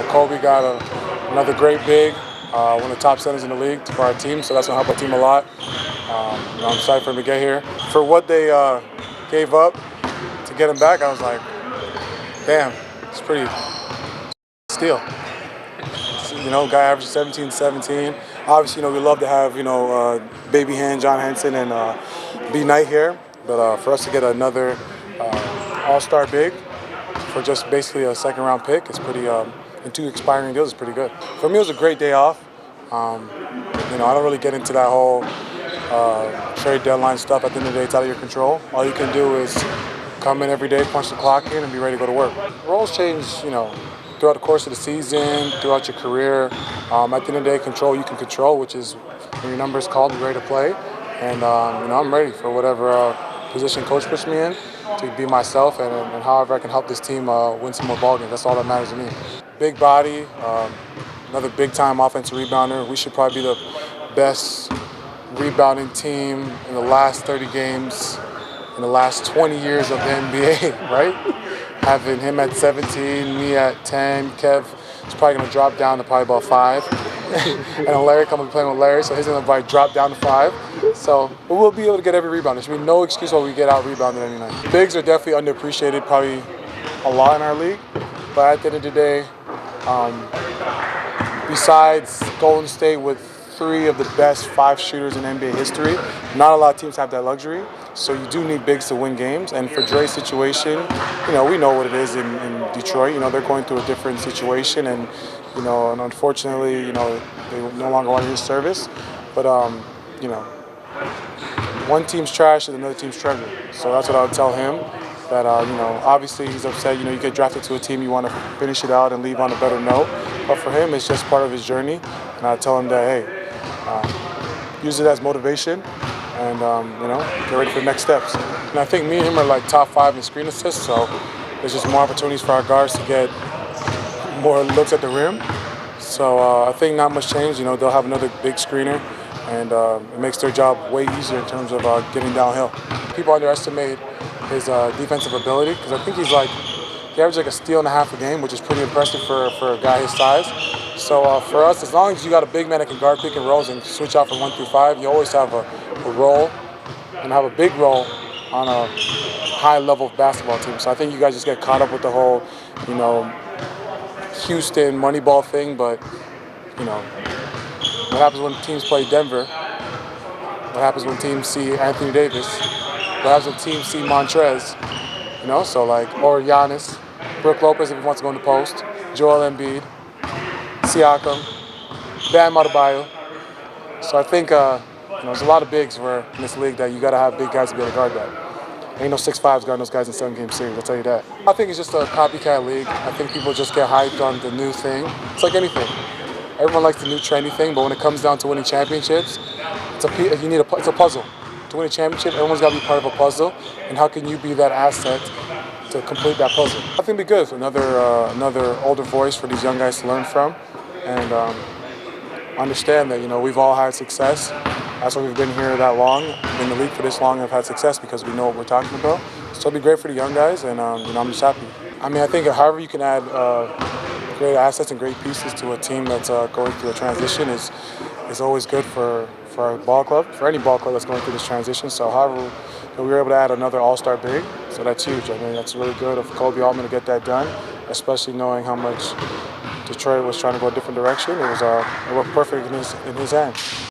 Kobe got another great big, one of the top centers in the league for our team, so that's going to help our team a lot. I'm excited for him to get here. For what they gave up to get him back, I was like, damn, it's pretty steal. Guy averaged 17. Obviously, we love to have, baby hand John Henson and B. Knight here, but for us to get another all-star big for just basically a second-round pick, it's pretty. And 2 expiring deals is pretty good. For me, it was a great day off. I don't really get into that whole trade deadline stuff. At the end of the day, it's out of your control. All you can do is come in every day, punch the clock in, and be ready to go to work. Roles change, throughout the course of the season, throughout your career. At the end of the day, control you can control, which is when your number is called, be ready to play. And I'm ready for whatever position coach puts me in to be myself and however I can help this team win some more ball games. That's all that matters to me. Big body, another big-time offensive rebounder. We should probably be the best rebounding team in the last 30 games in the last 20 years of the NBA, right? Having him at 17, me at 10, Kev is probably going to drop down to probably about 5. And then Larry coming playing with Larry, so he's going to probably drop down to 5. So we'll be able to get every rebound. There should be no excuse why we get out-rebounded any night. Bigs are definitely underappreciated, probably a lot in our league. But at the end of the day, besides Golden State with 3 of the best 5 shooters in NBA history, not a lot of teams have that luxury. So you do need bigs to win games. And for Dre's situation, we know what it is in Detroit. They're going through a different situation, and and unfortunately, they no longer want his service. But one team's trash is another team's treasure. So that's what I would tell him. That obviously he's upset. You get drafted to a team, you want to finish it out and leave on a better note. But for him, it's just part of his journey. And I tell him that, hey, use it as motivation, and get ready for the next steps. And I think me and him are like top 5 in screen assists. So there's just more opportunities for our guards to get more looks at the rim. So I think not much change. They'll have another big screener, and it makes their job way easier in terms of getting downhill. People underestimate his defensive ability, because I think he averages like a steal and a half a game, which is pretty impressive for a guy his size. So for us, as long as you got a big man that can guard pick and rolls and switch out from 1 through 5, you always have a role and have a big role on a high level basketball team. So I think you guys just get caught up with the whole, Houston Moneyball thing, but what happens when teams play Denver? What happens when teams see Anthony Davis? What happens when teams see Montrez? Or Giannis, Brook Lopez if he wants to go in the post, Joel Embiid, Siakam, Bam Adebayo. So I think there's a lot of bigs in this league that you got to have big guys to be able to guard that. Ain't no 6'5s guarding those guys in 7-game series, I'll tell you that. I think it's just a copycat league. I think people just get hyped on the new thing. It's like anything. Everyone likes the new trendy thing, but when it comes down to winning championships, it's a puzzle. To win a championship, everyone's got to be part of a puzzle, and how can you be that asset to complete that puzzle? I think it'd be good for another older voice for these young guys to learn from, and understand that we've all had success. That's why we've been here that long, been in the league for this long, and have had success because we know what we're talking about. So it'll be great for the young guys, and I'm just happy. I think however you can add great assets and great pieces to a team that's going through a transition is always good for our ball club, for any ball club that's going through this transition. So however we were able to add another all-star big, so that's huge. That's really good of Kobe Altman to get that done, especially knowing how much Detroit was trying to go a different direction. It worked perfect in his hands.